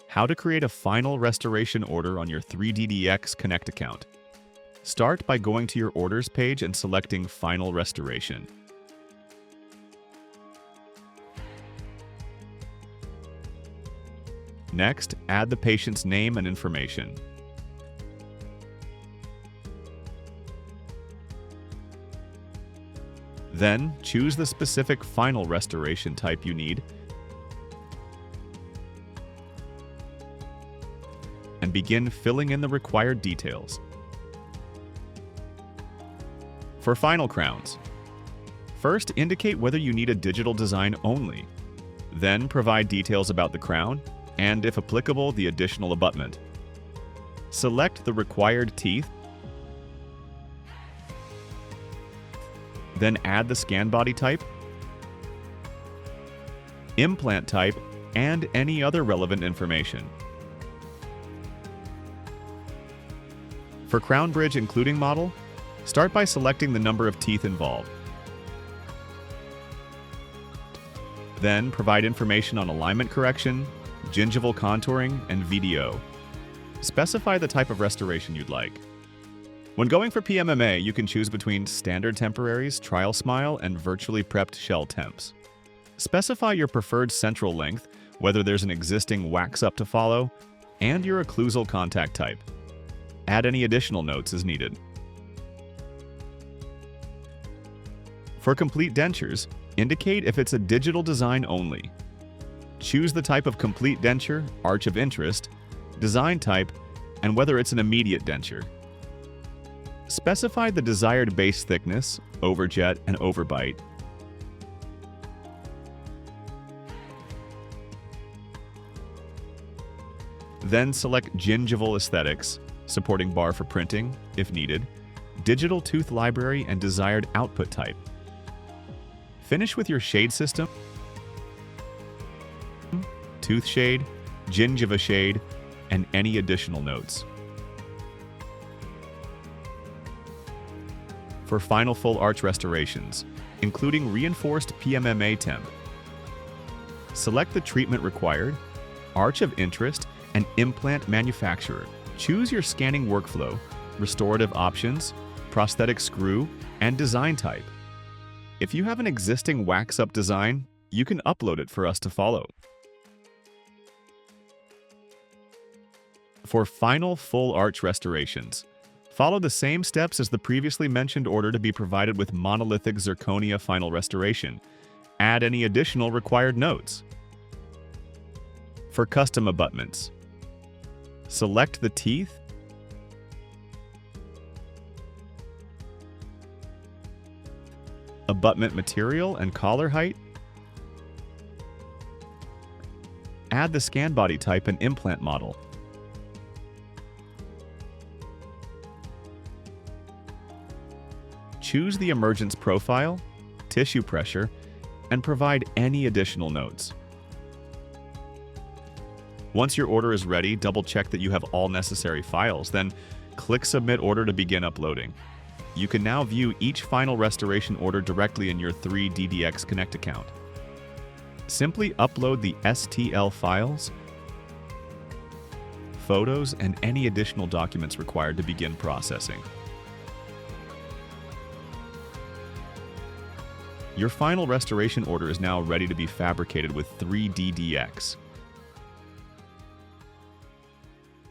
How to create a final restoration order on your 3DDX Connect account. Start by going to your Orders page and selecting Final Restoration. Next, add the patient's name and information. Then, choose the specific final restoration type you need and begin filling in the required details. For final crowns, first indicate whether you need a digital design only. Then provide details about the crown and, if applicable, the additional abutment. Select the required teeth, then add the scan body type, implant type, and any other relevant information. For crown bridge including model, start by selecting the number of teeth involved. Then provide information on alignment correction, gingival contouring, and VDO. Specify the type of restoration you'd like. When going for PMMA, you can choose between standard temporaries, trial smile, and virtually prepped shell temps. Specify your preferred central length, whether there's an existing wax up to follow, and your occlusal contact type. Add any additional notes as needed. For complete dentures, indicate if it's a digital design only. Choose the type of complete denture, arch of interest, design type, and whether it's an immediate denture. Specify the desired base thickness, overjet, and overbite. Then select gingival aesthetics, supporting bar for printing, if needed, digital tooth library, and desired output type. Finish with your shade system, tooth shade, gingiva shade, and any additional notes. For final full arch restorations, including reinforced PMMA temp, select the treatment required, arch of interest, and implant manufacturer. Choose your scanning workflow, restorative options, prosthetic screw, and design type. If you have an existing wax-up design, you can upload it for us to follow. For final full arch restorations, follow the same steps as the previously mentioned order to be provided with monolithic zirconia final restoration. Add any additional required notes. For custom abutments, select the teeth, abutment material and collar height, add the scan body type and implant model. Choose the emergence profile, tissue pressure, and provide any additional notes. Once your order is ready, double-check that you have all necessary files, then click Submit Order to begin uploading. You can now view each final restoration order directly in your 3DDX Connect account. Simply upload the STL files, photos, and any additional documents required to begin processing. Your final restoration order is now ready to be fabricated with 3DDX.